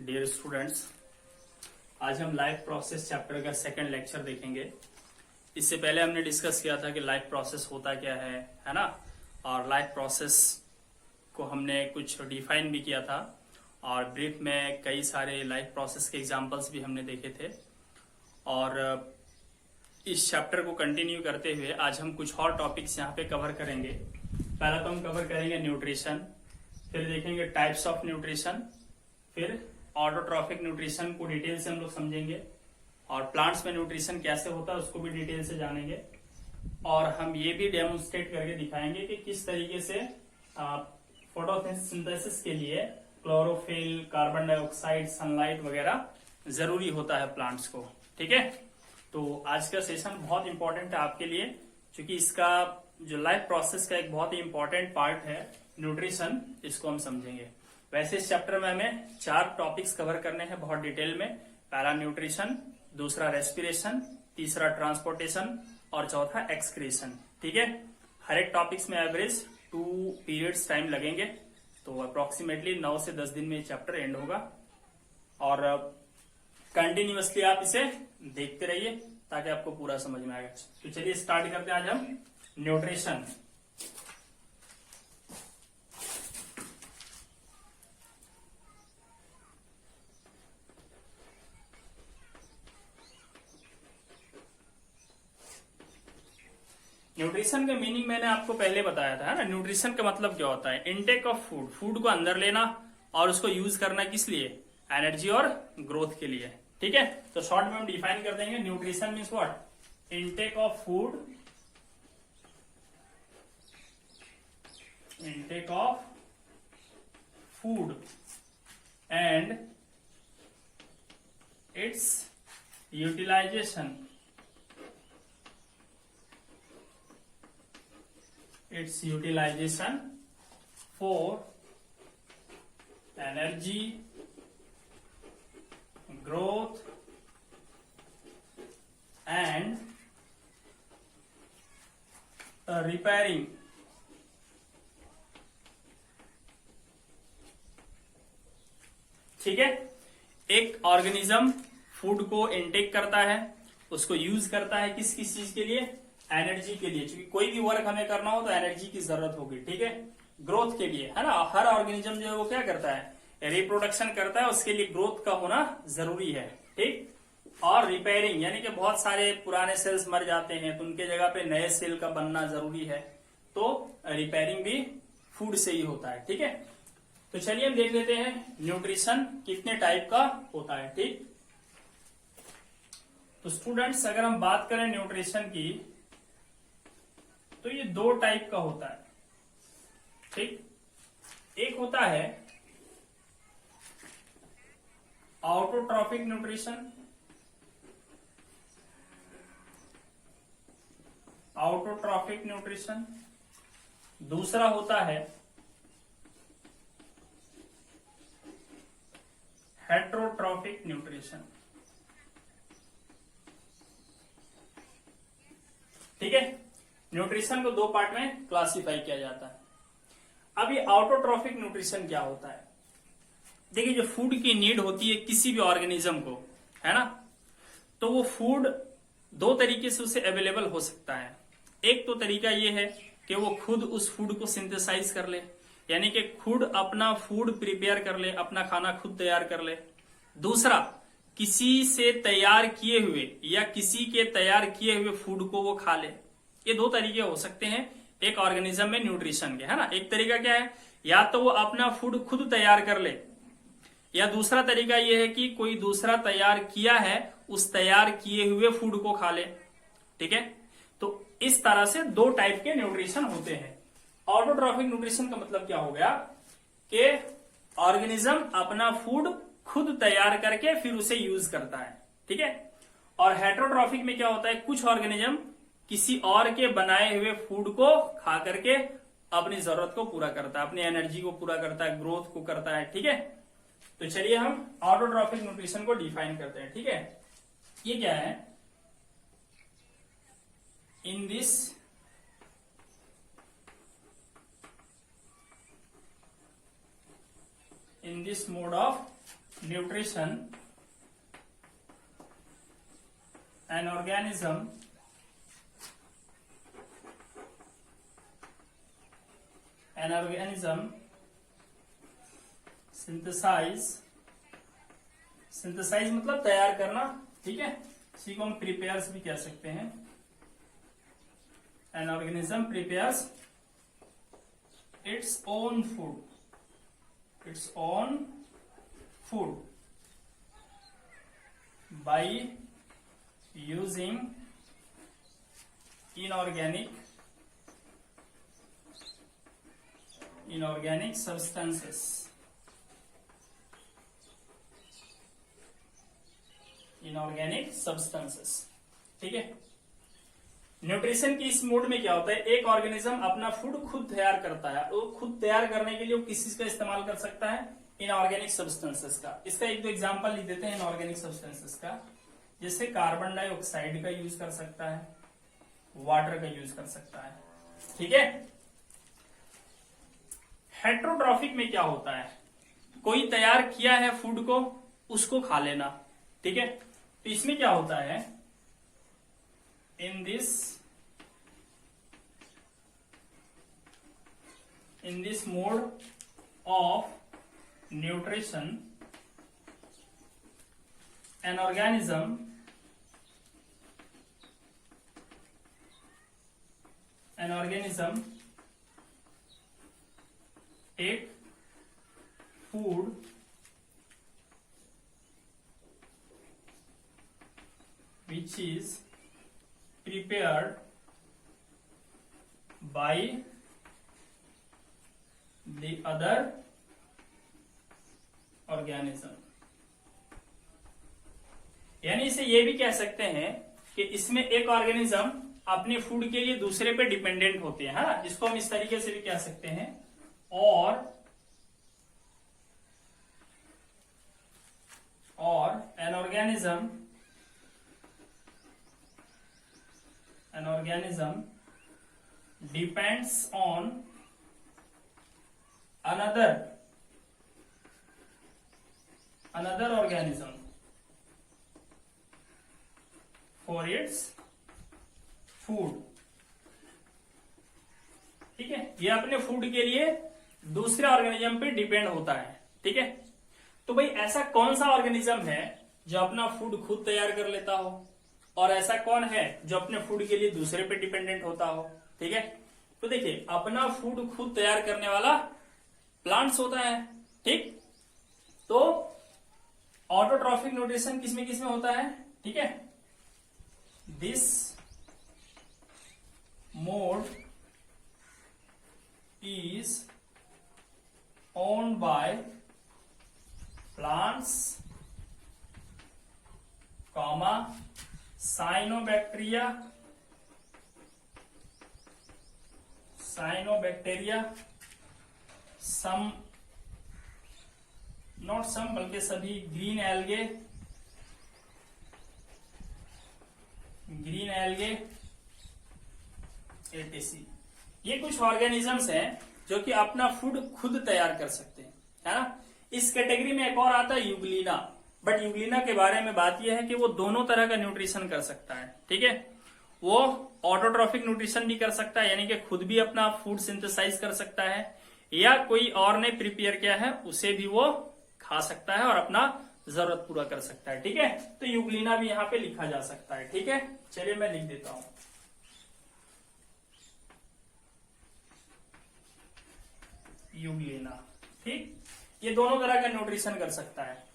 Dear students, आज हम life process chapter का सेकंड लेक्चर देखेंगे। इससे पहले हमने डिस्कस किया था कि लाइफ प्रोसेस होता क्या है ना। और लाइफ प्रोसेस को हमने कुछ डिफाइन भी किया था और ब्रीफ में कई सारे लाइफ प्रोसेस के एग्जांपल्स भी हमने देखे थे। और इस चैप्टर को कंटिन्यू करते हुए आज हम कुछ और टॉपिक्स यहाँ पे कवर करेंगे। पहला तो हम कवर करेंगे न्यूट्रिशन, फिर देखेंगे टाइप्स ऑफ न्यूट्रिशन, फिर ऑटोट्रॉफिक न्यूट्रिशन को डिटेल से हम लोग समझेंगे और प्लांट्स में न्यूट्रिशन कैसे होता है उसको भी डिटेल से जानेंगे। और हम ये भी डेमोन्स्ट्रेट करके दिखाएंगे कि किस तरीके से फोटोसिंथेसिस के लिए क्लोरोफिल, कार्बन डाइऑक्साइड, सनलाइट वगैरह जरूरी होता है प्लांट्स को। ठीक है, तो आज का सेशन बहुत इंपॉर्टेंट है आपके लिए, क्योंकि इसका जो लाइफ प्रोसेस का एक बहुत ही इंपॉर्टेंट पार्ट है न्यूट्रिशन, इसको हम समझेंगे। वैसे इस चैप्टर में हमें 4 टॉपिक्स कवर करने हैं बहुत डिटेल में। पहला न्यूट्रिशन, दूसरा रेस्पिरेशन, तीसरा ट्रांसपोर्टेशन और चौथा एक्सक्रीशन। ठीक है, हर एक टॉपिक्स में एवरेज 2 पीरियड्स टाइम लगेंगे, तो अप्रोक्सीमेटली 9 से 10 दिन में ये चैप्टर एंड होगा। और कंटिन्यूअसली आप इसे देखते रहिए ताकि आपको पूरा समझ में आएगा। तो चलिए स्टार्ट करते हैं आज हम न्यूट्रिशन। न्यूट्रिशन का मीनिंग मैंने आपको पहले बताया था ना। न्यूट्रिशन का मतलब क्या होता है? इनटेक ऑफ फूड, फूड को अंदर लेना और उसको यूज करना किस लिए? एनर्जी और ग्रोथ के लिए। ठीक है, तो शॉर्ट में हम डिफाइन कर देंगे nutrition means what? Intake of food, intake of food and its utilization, its utilization for energy, growth and repairing। ठीक है, एक ऑर्गेनिज्म फूड को इनटेक करता है, उसको यूज करता है किस किस चीज के लिए? एनर्जी के लिए, क्योंकि कोई भी वर्क हमें करना हो तो एनर्जी की जरूरत होगी। ठीक है, ग्रोथ के लिए, है ना। हर ऑर्गेनिज्म जो है वो क्या करता है? रिप्रोडक्शन करता है, उसके लिए ग्रोथ का होना जरूरी है। ठीक, और रिपेयरिंग यानी कि बहुत सारे पुराने सेल्स मर जाते हैं तो उनके जगह पे नए सेल का बनना जरूरी है, तो रिपेयरिंग भी फूड से ही होता है। ठीक है, तो चलिए हम देख लेते हैं न्यूट्रिशन कितने टाइप का होता है। ठीक, तो स्टूडेंट्स अगर हम बात करें न्यूट्रिशन की तो ये 2 टाइप का होता है। ठीक, एक होता है ऑटोट्रॉफिक न्यूट्रिशन, ऑटोट्रॉफिक न्यूट्रिशन। दूसरा होता है हेट्रोट्रॉफिक न्यूट्रिशन। ठीक है, न्यूट्रिशन को 2 पार्ट में क्लासिफाई किया जाता है। अब ये ऑटोट्रॉफिक न्यूट्रिशन क्या होता है? देखिए, जो फूड की नीड होती है किसी भी ऑर्गेनिज्म को, है ना, तो वो फूड 2 तरीके से उसे अवेलेबल हो सकता है। एक तो तरीका ये है कि वो खुद उस फूड को सिंथेसाइज कर ले, यानी कि खुद अपना फूड प्रिपेयर कर ले, अपना खाना खुद तैयार कर ले। दूसरा, किसी से तैयार किए हुए या किसी के तैयार किए हुए फूड को वो खा ले। ये 2 तरीके हो सकते हैं एक ऑर्गेनिज्म में न्यूट्रिशन के, है ना। एक तरीका क्या है? या तो वो अपना फूड खुद तैयार कर ले, या दूसरा तरीका ये है कि कोई दूसरा तैयार किया है उस तैयार किए हुए फूड को खा ले। ठीक है, तो इस तरह से 2 टाइप के न्यूट्रिशन होते हैं। ऑटोट्रॉफिक न्यूट्रिशन का मतलब क्या हो गया कि ऑर्गेनिज्म अपना फूड खुद तैयार करके फिर उसे यूज करता है। ठीक है, और हेट्रोट्रॉफिक में क्या होता है? कुछ ऑर्गेनिज्म किसी और के बनाए हुए फूड को खा करके अपनी जरूरत को पूरा करता है, अपनी एनर्जी को पूरा करता है, ग्रोथ को करता है। ठीक है, तो चलिए हम ऑटोट्रॉफिक न्यूट्रिशन को डिफाइन करते हैं। ठीक है, ये क्या है? In this in this mode of nutrition an organism synthesize मतलब तैयार करना, ठीक है, इसी को हम प्रिपेयर्स भी कह सकते हैं। An organism prepares its own food by using inorganic substances, ठीक है। न्यूट्रिशन की इस मोड में क्या होता है, एक ऑर्गेनिज्म अपना फूड खुद तैयार करता है। वो खुद तैयार करने के लिए वो किस चीज का इस्तेमाल कर सकता है, इनऑर्गेनिक सब्सटेंसेस का। इसका एक दो एग्जांपल लिख देते हैं इनऑर्गेनिक सब्सटेंसेस का। जैसे कार्बन डाइऑक्साइड का यूज कर सकता है, वाटर का यूज कर सकता है, ठीक है। हेट्रोट्रॉफिक में क्या होता है, कोई तैयार किया है फूड को, उसको खा लेना, ठीक है। तो इसमें क्या होता है, in this mode of nutrition an organism take food which is prepared by the other organism। यानी इसे ये भी कह सकते हैं कि इसमें एक ऑर्गेनिज्म अपने फूड के लिए दूसरे पे डिपेंडेंट होते हैं, है ना। इसको हम इस तरीके से भी कह सकते हैं, और an organism depends on another organism for its food, ठीक है। ये अपने फूड के लिए दूसरे ऑर्गेनिज्म पे डिपेंड होता है, ठीक है। तो भाई ऐसा कौन सा ऑर्गेनिज्म है जो अपना फूड खुद तैयार कर लेता हो, और ऐसा कौन है जो अपने फूड के लिए दूसरे पे डिपेंडेंट होता हो, ठीक है। तो देखिए, अपना फूड खुद तैयार करने वाला प्लांट्स होता है, ठीक। तो ऑटोट्रॉफिक न्यूट्रिशन किसमें होता है, ठीक है। This mode is owned by plants, cyanobacteria, some, not some बल्कि सभी ग्रीन एल्गे etc। ये कुछ ऑर्गेनिजम्स हैं जो कि अपना फूड खुद तैयार कर सकते हैं, है ना। इस कैटेगरी में एक और आता है यूग्लिना, बट यूग्लिना के बारे में बात यह है कि वो दोनों तरह का न्यूट्रिशन कर सकता है, ठीक है। वो ऑटोट्रॉफिक न्यूट्रिशन भी कर सकता है, यानी कि खुद भी अपना फूड सिंथेसाइज कर सकता है, या कोई और ने प्रिपेयर किया है उसे भी वो खा सकता है और अपना जरूरत पूरा कर सकता है, ठीक है। तो यूग्लिना भी यहाँ पे लिखा जा सकता है, ठीक है। चलिए मैं लिख देता हूं, यूग्लिना, ठीक। ये दोनों तरह का न्यूट्रिशन कर सकता है।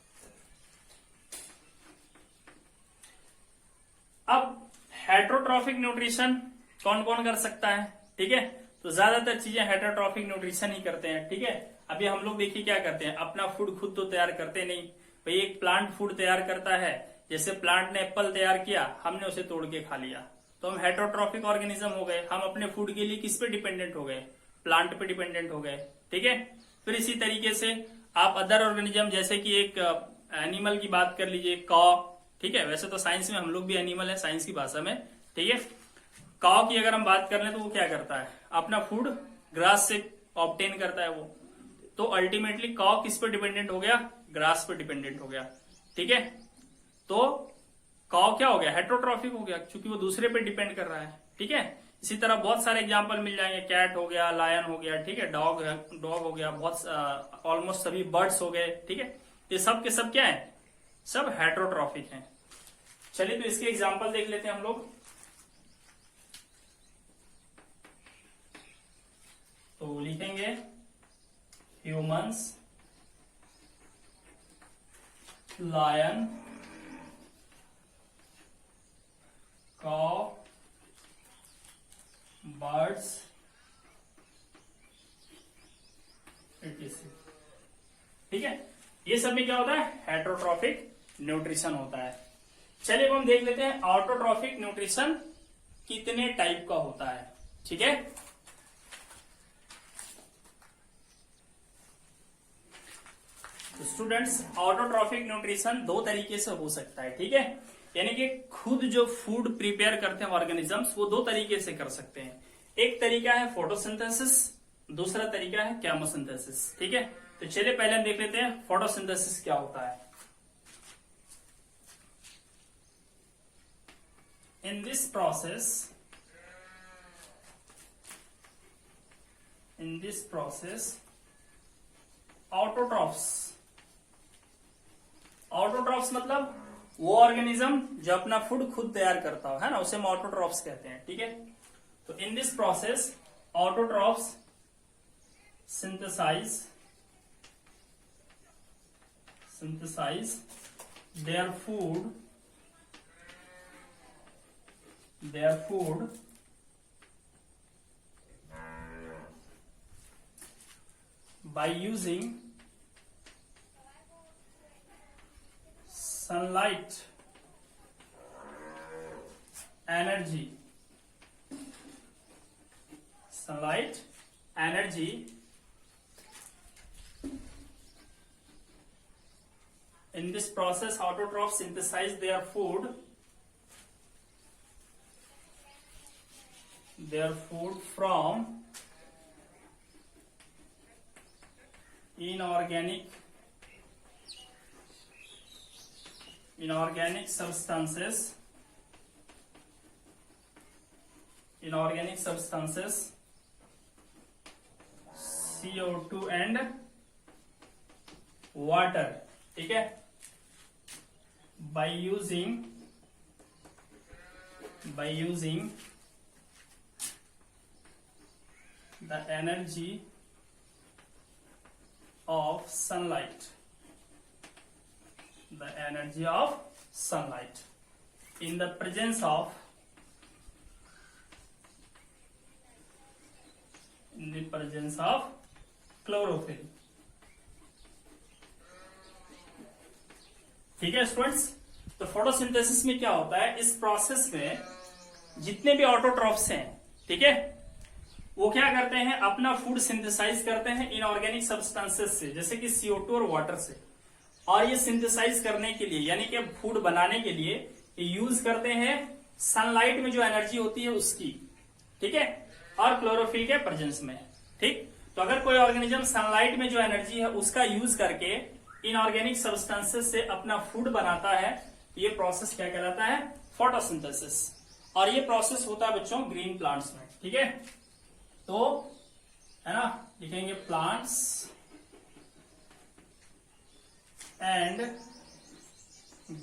अब हेट्रोट्रॉफिक न्यूट्रिशन कौन कौन कर सकता है, ठीक है। तो ज्यादातर चीजें हेट्रोट्रॉफिक न्यूट्रिशन ही करते हैं, ठीक है। अभी हम लोग देखिए क्या करते हैं, अपना फूड खुद तो तैयार करते नहीं भाई। एक प्लांट फूड तैयार करता है, जैसे प्लांट ने एप्पल तैयार किया, हमने उसे तोड़ के खा लिया, तो हम हेट्रोट्रॉफिक ऑर्गेनिज्म हो गए। हम अपने फूड के लिए किस पे डिपेंडेंट हो गए, प्लांट पे डिपेंडेंट हो गए, ठीक है। फिर इसी तरीके से आप अदर ऑर्गेनिज्म, जैसे कि एक एनिमल की बात कर लीजिए, कॉ, ठीक है। वैसे तो साइंस में हम लोग भी एनिमल है, साइंस की भाषा में, ठीक है। कॉ की अगर हम बात कर लें तो वो क्या करता है, अपना फूड ग्रास से ऑब्टेन करता है वो। तो अल्टीमेटली कॉ किस पे डिपेंडेंट हो गया, ग्रास पे डिपेंडेंट हो गया, ठीक है। तो काउ क्या हो गया, हेट्रोट्रॉफिक हो गया, क्योंकि वो दूसरे पे डिपेंड कर रहा है, ठीक है। इसी तरह बहुत सारे एग्जांपल मिल जाएंगे, कैट हो गया, लायन हो गया, ठीक है, डॉग हो गया, बहुत ऑलमोस्ट सभी बर्ड्स हो गए, ठीक है। ये सब के सब क्या है, सब हेट्रोट्रॉफिक हैं। चलिए तो इसके एग्जांपल देख लेते हैं हम लोग। तो लिखेंगे ह्यूमंस, लायन, काउ, बर्ड्स, ठीक है। ये सब में क्या होता है, हेट्रोट्रॉफिक न्यूट्रिशन होता है। चलिए अब हम देख लेते हैं ऑटोट्रॉफिक न्यूट्रिशन कितने टाइप का होता है, ठीक है। तो स्टूडेंट्स, ऑटोट्रॉफिक न्यूट्रिशन दो तरीके से हो सकता है, ठीक है। यानी कि खुद जो फूड प्रिपेयर करते हैं ऑर्गेनिजम्स, वो दो तरीके से कर सकते हैं। एक तरीका है फोटोसिंथेसिस, दूसरा तरीका है केमोसिंथेसिस, ठीक है। तो चलिए पहले हम देख लेते हैं फोटोसिंथेसिस क्या होता है। इन दिस प्रोसेस ऑटोट्रॉफ्स मतलब वो ऑर्गेनिज्म जो अपना फूड खुद तैयार करता हो, है ना, उसे हम ऑटोट्रॉफ्स कहते हैं, ठीक है। तो in this process autotrophs synthesize their food by using sunlight energy In this process, autotrophs synthesize their food from inorganic substances CO2 and water, ठीक है। by using the energy of sunlight in the presence of chlorophyll, ठीक है students. तो photosynthesis में क्या होता है, इस प्रोसेस में जितने भी ऑटोट्रॉफ्स हैं, ठीक है, वो क्या करते हैं, अपना फूड सिंथेसाइज करते हैं इनऑर्गेनिक सब्सटेंसेस से, जैसे कि CO2 और वाटर से। और ये सिंथेसाइज करने के लिए, यानी कि फूड बनाने के लिए यूज करते हैं सनलाइट में जो एनर्जी होती है उसकी, ठीक है, और क्लोरोफिल के प्रेजेंस में, ठीक। तो अगर कोई ऑर्गेनिज्म सनलाइट में जो एनर्जी है उसका यूज करके इनऑर्गेनिक सब्सटेंसेस से अपना फूड बनाता है, ये प्रोसेस क्या कहलाता है, फोटोसिंथेसिस। और ये प्रोसेस होता है बच्चों ग्रीन प्लांट्स में, ठीक है। तो है ना, लिखेंगे plants and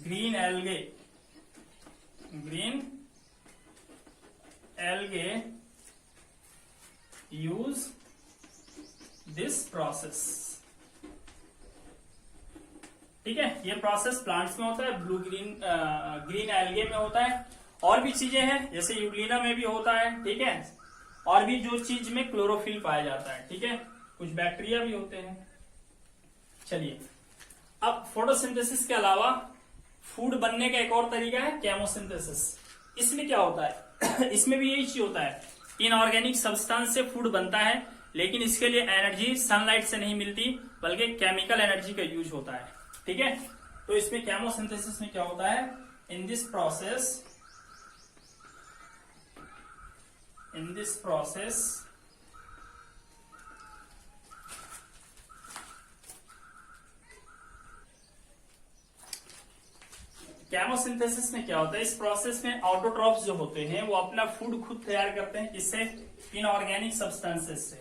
green algae use this process, ठीक है। ये प्रोसेस प्लांट्स में होता है, ग्रीन एल्गे में होता है, और भी चीजें हैं जैसे यूग्लिना में भी होता है, ठीक है, और भी जो चीज में क्लोरोफिल पाया जाता है, ठीक है, कुछ बैक्टीरिया भी होते हैं। चलिए अब फोटोसिंथेसिस के अलावा फूड बनने का एक और तरीका है केमोसिंथेसिस। इसमें क्या होता है इसमें भी यही चीज होता है, इनऑर्गेनिक सब्सटेंस से फूड बनता है, लेकिन इसके लिए एनर्जी सनलाइट से नहीं मिलती बल्कि केमिकल एनर्जी का यूज होता है, ठीक है। तो इसमें केमोसिंथेसिस में क्या होता है, इन दिस प्रोसेस केमोसिंथेसिस में क्या होता है, इस प्रोसेस में ऑटोट्रॉफ्स जो होते हैं वो अपना फूड खुद तैयार करते हैं, किससे, इनऑर्गेनिक सब्सटेंसेस से,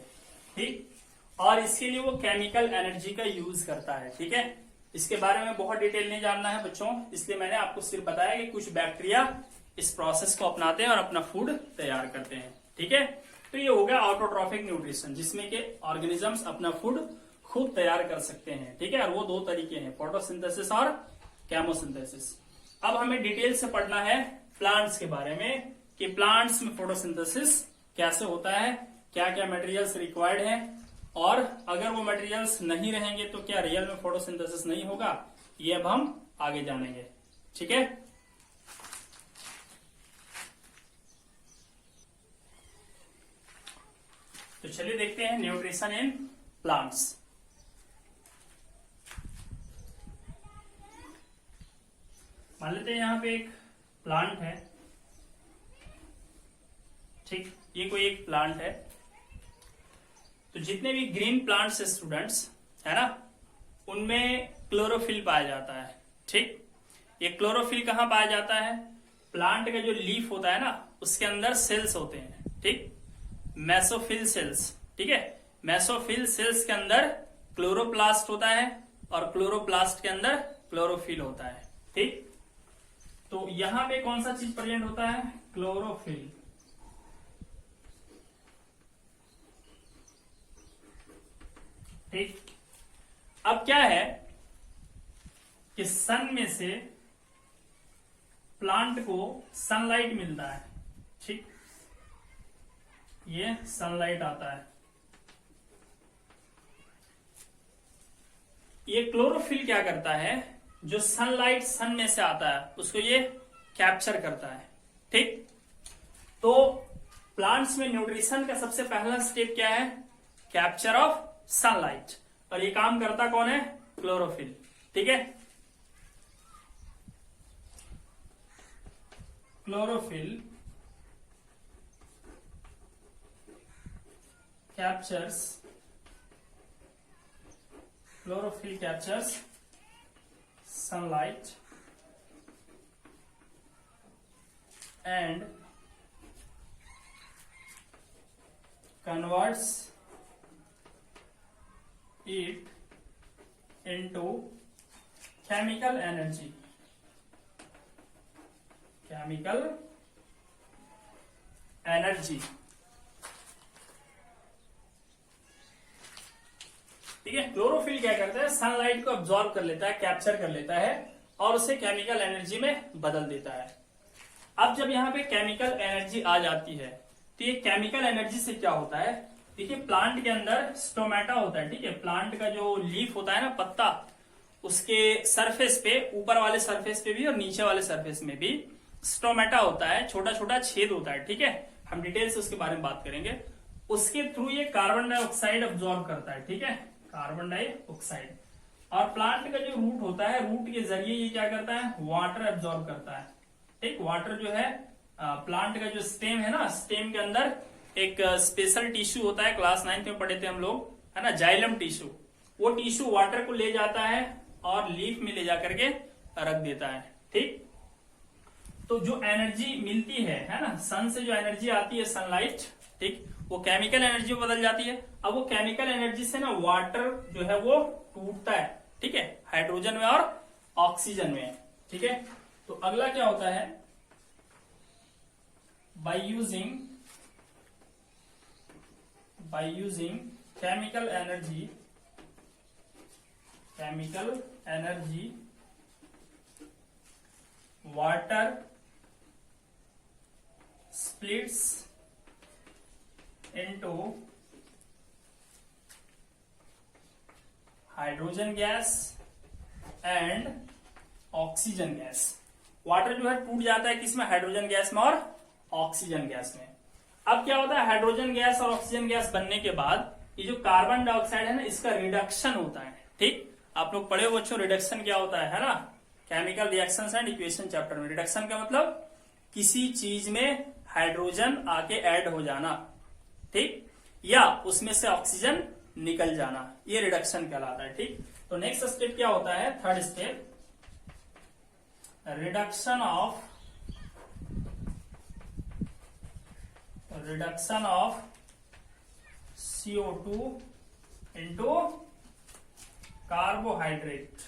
ठीक। और इसके लिए वो केमिकल एनर्जी का यूज करता है, ठीक है। इसके बारे में बहुत डिटेल नहीं जानना है बच्चों, इसलिए मैंने आपको सिर्फ बताया कि कुछ बैक्टीरिया इस प्रोसेस को अपनाते हैं और अपना फूड तैयार करते हैं, ठीक है। तो ये हो गया ऑटोट्रॉफिक न्यूट्रिशन, जिसमें के ऑर्गेनिजम्स अपना फूड खुद तैयार कर सकते हैं, ठीक है। और वो दो तरीके हैं, फोटोसिंथेसिस और केमोसिंथेसिस। अब हमें डिटेल से पढ़ना है प्लांट्स के बारे में कि प्लांट्स में फोटोसिंथेसिस कैसे होता है, क्या क्या मटेरियल्स रिक्वायर्ड है, और अगर वो मटेरियल्स नहीं रहेंगे तो क्या रियल में फोटोसिंथेसिस नहीं होगा, ये अब हम आगे जानेंगे, ठीक है। तो चलिए देखते हैं न्यूट्रिशन इन प्लांट्स। मान लेते हैं यहाँ पे एक प्लांट है, ठीक, ये कोई एक प्लांट है। तो जितने भी ग्रीन प्लांट्स है स्टूडेंट्स, है ना, उनमें क्लोरोफिल पाया जाता है, ठीक। ये क्लोरोफिल कहाँ पाया जाता है, प्लांट का जो लीफ होता है ना उसके अंदर सेल्स होते हैं, ठीक, मेसोफिल सेल्स, ठीक है। मेसोफिल सेल्स के अंदर क्लोरोप्लास्ट होता है और क्लोरोप्लास्ट के अंदर क्लोरोफिल होता है, ठीक। तो यहां पे कौन सा चीज प्रेजेंट होता है, क्लोरोफिल, ठीक। अब क्या है कि सन में से प्लांट को सनलाइट मिलता है, ठीक, ये सनलाइट आता है। ये क्लोरोफिल क्या करता है, जो सनलाइट सन में से आता है उसको ये कैप्चर करता है, ठीक। तो प्लांट्स में न्यूट्रिशन का सबसे पहला स्टेप क्या है, कैप्चर ऑफ सनलाइट, और ये काम करता कौन है, क्लोरोफिल, ठीक है। Chlorophyll captures sunlight and converts it into chemical energy, ठीक है। क्लोरोफिल क्या करता है, सनलाइट को अब्सॉर्ब कर लेता है, कैप्चर कर लेता है और उसे केमिकल एनर्जी में बदल देता है। अब जब यहाँ पे केमिकल एनर्जी आ जाती है तो ये केमिकल एनर्जी से क्या होता है, देखिए प्लांट के अंदर स्टोमेटा होता है, ठीक है। प्लांट का जो लीफ होता है ना, पत्ता, उसके सरफेस पे, ऊपर वाले सरफेस पे भी और नीचे वाले सरफेस में भी स्टोमेटा होता है, छोटा छोटा छेद होता है, ठीक है। हम डिटेल से उसके बारे में बात करेंगे। उसके थ्रू ये कार्बन डाइऑक्साइड अब्सॉर्ब करता है, ठीक है, कार्बन डाइऑक्साइड। और प्लांट का जो रूट होता है, रूट के जरिए ये क्या करता है, वाटर एब्सॉर्ब करता है, ठीक। वाटर जो है, प्लांट का जो स्टेम है ना, स्टेम के अंदर एक स्पेशल टिश्यू होता है, क्लास 9 में पढ़े थे हम लोग, है ना, जाइलम टिश्यू। वो टिश्यू वाटर को ले जाता है और लीफ में ले जाकर के रख देता है, ठीक। तो जो एनर्जी मिलती है ना, सन से जो एनर्जी आती है, सनलाइट, ठीक, वो केमिकल एनर्जी में बदल जाती है। अब वो केमिकल एनर्जी से ना वाटर जो है वो टूटता है, ठीक है, हाइड्रोजन में और ऑक्सीजन में, ठीक है। तो अगला क्या होता है, by using chemical energy water splits into hydrogen gas and oxygen gas. Water जो है टूट जाता है किसमें, हाइड्रोजन गैस में और ऑक्सीजन गैस में। अब क्या होता है, हाइड्रोजन गैस और ऑक्सीजन गैस बनने के बाद ये जो कार्बन डाइऑक्साइड है ना, इसका रिडक्शन होता है, ठीक। आप लोग पढ़े हो बच्चों, रिडक्शन क्या होता है ना, chemical reactions and equation chapter में। रिडक्शन का मतलब किसी चीज में हाइड्रोजन आके ऐड हो जाना, ठीक, या उसमें से ऑक्सीजन निकल जाना, ये रिडक्शन कहलाता है, ठीक। तो नेक्स्ट स्टेप क्या होता है, third step, reduction of CO2 into carbohydrate,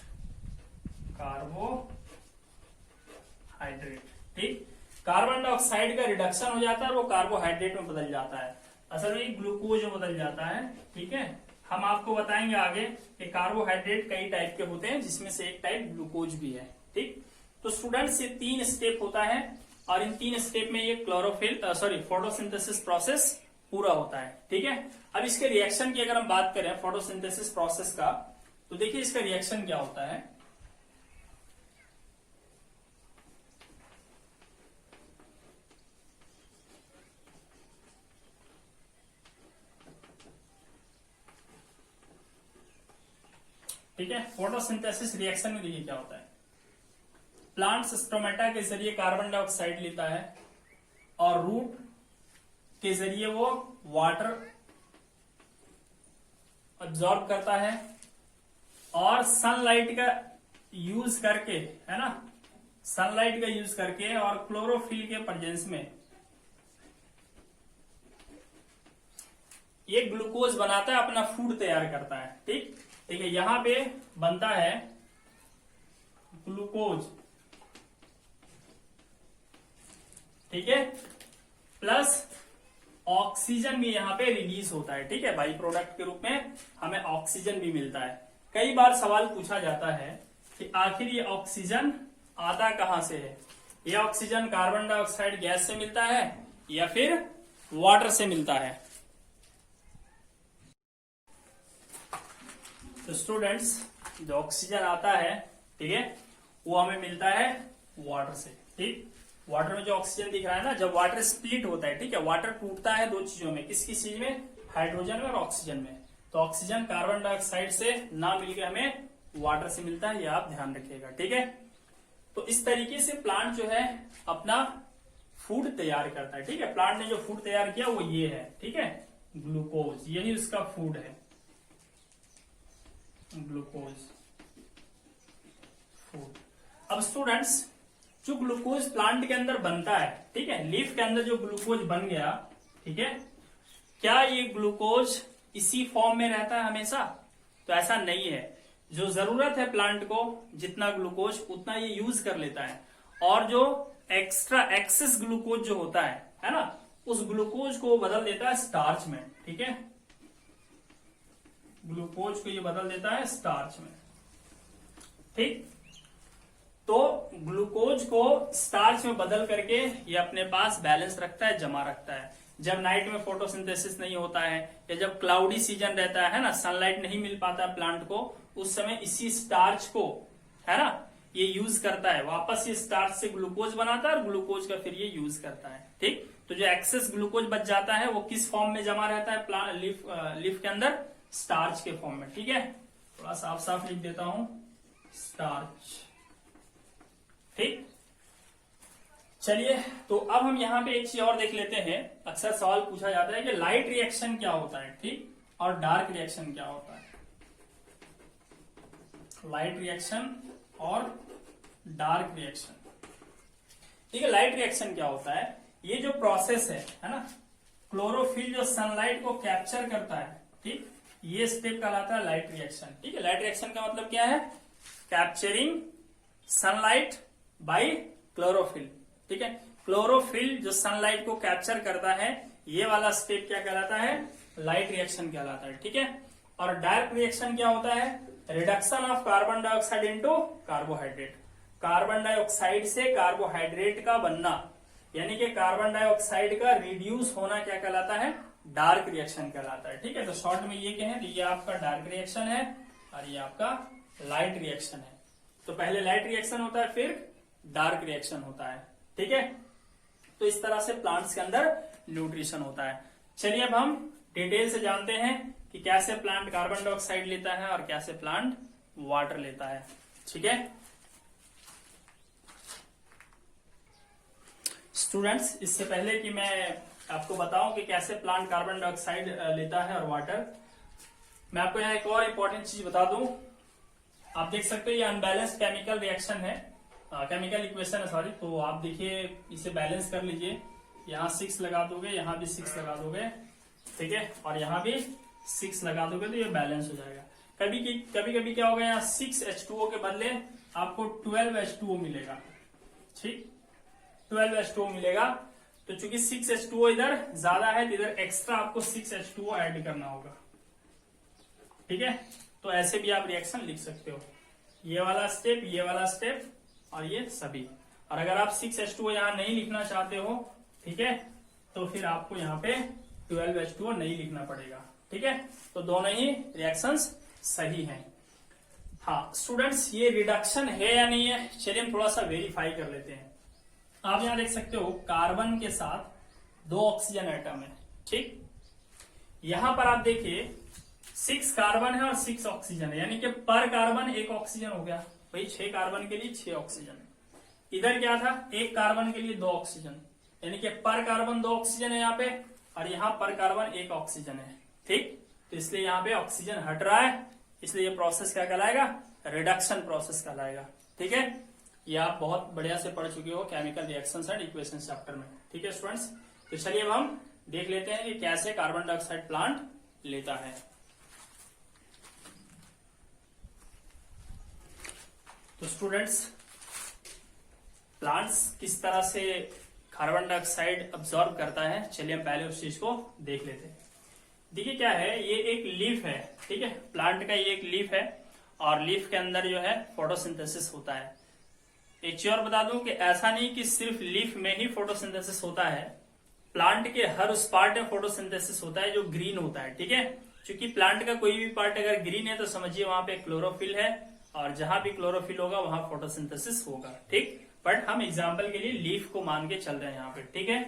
ठीक। कार्बन डाइऑक्साइड का रिडक्शन हो जाता है और वो कार्बोहाइड्रेट में बदल जाता है, असल में ग्लूकोज में बदल जाता है, ठीक है। हम आपको बताएंगे आगे कि कार्बोहाइड्रेट कई टाइप के होते हैं, जिसमें से एक टाइप ग्लूकोज भी है, ठीक। तो स्टूडेंट्स, ये 3 स्टेप होता है और इन 3 स्टेप में ये फोटोसिंथेसिस प्रोसेस पूरा होता है, ठीक है। अब इसके रिएक्शन की अगर हम बात करें फोटोसिंथेसिस प्रोसेस का, तो देखिए इसका रिएक्शन क्या होता है। ठीक है, फोटोसिंथेसिस रिएक्शन में देखिए क्या होता है। प्लांट स्टोमेटा के जरिए कार्बन डाइऑक्साइड लेता है और रूट के जरिए वो वाटर अब्सॉर्ब करता है और सनलाइट का यूज करके, है ना, सनलाइट का यूज करके और क्लोरोफिल के प्रेजेंस में ये ग्लूकोज बनाता है, अपना फूड तैयार करता है, ठीक। ठीक है, यहां पे बनता है ग्लूकोज, ठीक है, प्लस ऑक्सीजन भी यहां पे रिलीज होता है, ठीक है। बाई प्रोडक्ट के रूप में हमें ऑक्सीजन भी मिलता है। कई बार सवाल पूछा जाता है कि आखिर ये ऑक्सीजन आता कहां से है। ये ऑक्सीजन कार्बन डाइऑक्साइड गैस से मिलता है या फिर वाटर से मिलता है। तो स्टूडेंट्स, जो ऑक्सीजन आता है, ठीक है, वो हमें मिलता है वाटर से, ठीक। वाटर में जो ऑक्सीजन दिख रहा है ना, जब वाटर स्प्लिट होता है, ठीक है, वाटर टूटता है 2 चीजों में, किस किस चीज में, हाइड्रोजन में और ऑक्सीजन में। तो ऑक्सीजन कार्बन डाइऑक्साइड से ना मिलकर हमें वाटर से मिलता है, ये आप ध्यान रखिएगा, ठीक है। तो इस तरीके से प्लांट जो है अपना फूड तैयार करता है, ठीक है। प्लांट ने जो फूड तैयार किया वो ये है, ठीक है, ग्लूकोज, यही उसका फूड है, ग्लूकोज फूड। अब स्टूडेंट्स, जो ग्लूकोज प्लांट के अंदर बनता है, ठीक है, लीफ के अंदर जो ग्लूकोज बन गया, ठीक है, क्या ये ग्लूकोज इसी फॉर्म में रहता है हमेशा? तो ऐसा नहीं है। जो जरूरत है प्लांट को, जितना ग्लूकोज उतना ये यूज कर लेता है, और जो एक्स्ट्रा एक्सेस ग्लूकोज जो होता है ना, उस ग्लूकोज को बदल देता है स्टार्च में, ठीक है, ग्लूकोज को ये बदल देता है स्टार्च में, ठीक। तो ग्लूकोज को स्टार्च में बदल करके ये अपने पास बैलेंस रखता है, जमा रखता है। जब नाइट में फोटोसिंथेसिस नहीं होता है या जब क्लाउडी सीजन रहता है ना, सनलाइट नहीं मिल पाता प्लांट को, उस समय इसी स्टार्च को, है ना, ये यूज करता है, वापस ये स्टार्च से ग्लूकोज बनाता है और ग्लूकोज का फिर ये यूज करता है, ठीक। तो जो एक्सेस ग्लूकोज बच जाता है वो किस फॉर्म में जमा रहता है लीफ के अंदर? स्टार्च के फॉर्म में, ठीक है। थोड़ा साफ साफ लिख देता हूं, स्टार्च, ठीक। चलिए, तो अब हम यहाँ पे एक चीज और देख लेते हैं। अक्सर सवाल पूछा जाता है कि लाइट रिएक्शन क्या होता है, ठीक, और डार्क रिएक्शन क्या होता है। लाइट रिएक्शन और डार्क रिएक्शन, ठीक है। लाइट रिएक्शन क्या होता है? ये जो प्रोसेस है ना, क्लोरोफिल जो सनलाइट को कैप्चर करता है, ठीक, ये स्टेप कहलाता है लाइट रिएक्शन, ठीक है। लाइट रिएक्शन का मतलब क्या है? कैप्चरिंग सनलाइट बाय क्लोरोफिल, ठीक है। क्लोरोफिल जो सनलाइट को कैप्चर करता है, ये वाला स्टेप क्या कहलाता है? लाइट रिएक्शन कहलाता है, ठीक है। और डार्क रिएक्शन क्या होता है? Reduction of carbon dioxide into carbohydrate, carbon dioxide से कार्बोहाइड्रेट का बनना, यानी कि कार्बन डाइऑक्साइड का रिड्यूस होना क्या कहलाता है? डार्क रिएक्शन कहलाता है, ठीक है। तो शॉर्ट में ये कहें, ये आपका डार्क रिएक्शन है और ये आपका लाइट रिएक्शन है। तो पहले लाइट रिएक्शन होता है, फिर डार्क रिएक्शन होता है, ठीक है। तो इस तरह से प्लांट्स के अंदर न्यूट्रिशन होता है। चलिए अब हम डिटेल से जानते हैं कि कैसे प्लांट कार्बन डाइऑक्साइड लेता है और कैसे प्लांट वाटर लेता है, ठीक है। स्टूडेंट्स, इससे पहले कि मैं आपको बताऊं कि कैसे प्लांट कार्बन डाइऑक्साइड लेता है और वाटर, मैं आपको यहाँ एक और इम्पोर्टेंट चीज बता दूं। आप देख सकते हो ये अनबैलेंस्ड केमिकल रिएक्शन है, केमिकल इक्वेशन है सॉरी। तो आप देखिए इसे बैलेंस कर लीजिए, यहाँ 6 लगा दोगे, यहाँ भी 6 लगा दोगे, ठीक है, और यहाँ भी 6 लगा दोगे तो ये बैलेंस हो जाएगा। कभी कभी क्या होगा, यहाँ 6H2O के बदले आपको 12H2O मिलेगा, ठीक, 12H2O मिलेगा। तो चूंकि 6H2O इधर ज्यादा है तो इधर एक्स्ट्रा आपको 6H2O ऐड करना होगा, ठीक है। तो ऐसे भी आप रिएक्शन लिख सकते हो, ये वाला स्टेप, ये वाला स्टेप और ये सभी। और अगर आप 6H2O यहाँ नहीं लिखना चाहते हो, ठीक है, तो फिर आपको यहाँ पे 12H2O नहीं लिखना पड़ेगा, ठीक है। तो दोनों ही रिएक्शंस सही हैं। हाँ स्टूडेंट्स, ये रिडक्शन है या नहीं है, चलिए हम थोड़ा सा वेरीफाई कर लेते हैं। आप यहां देख सकते हो कार्बन के साथ 2 ऑक्सीजन एटम है, ठीक। यहां पर आप देखिए 6 कार्बन है और 6 ऑक्सीजन है, यानी कि पर कार्बन 1 ऑक्सीजन हो गया। भाई 6 कार्बन के लिए 6 ऑक्सीजन। इधर क्या था, 1 कार्बन के लिए 2 ऑक्सीजन, यानी कि पर कार्बन 2 ऑक्सीजन है यहाँ पे, और यहाँ पर कार्बन 1 ऑक्सीजन है, ठीक। तो इसलिए यहाँ पे ऑक्सीजन हट रहा है, इसलिए ये प्रोसेस क्या कहलाएगा, रिडक्शन प्रोसेस कहलाएगा, ठीक है। ये आप बहुत बढ़िया से पढ़ चुके हो chemical reactions and equation chapter में, ठीक है स्टूडेंट्स। तो चलिए अब हम देख लेते हैं कि कैसे कार्बन डाइऑक्साइड प्लांट लेता है। तो स्टूडेंट्स, प्लांट्स किस तरह से कार्बन डाइऑक्साइड अब्सॉर्ब करता है, चलिए हम पहले उस चीज को देख लेते हैं। देखिए क्या है, ये एक लीफ है, ठीक है, प्लांट का ये एक लीफ है, और लीफ के अंदर जो है फोटोसिंथेसिस होता है। एक चीज और बता दूं कि ऐसा नहीं कि सिर्फ लीफ में ही फोटोसिंथेसिस होता है, प्लांट के हर उस पार्ट में फोटोसिंथेसिस होता है जो ग्रीन होता है, ठीक है। क्योंकि प्लांट का कोई भी पार्ट अगर ग्रीन है तो समझिए वहां पे क्लोरोफिल है, और जहां भी क्लोरोफिल होगा वहां फोटोसिंथेसिस होगा, ठीक। बट हम एग्जाम्पल के लिए लीफ को मान के चल रहे हैं यहाँ पे, ठीक है।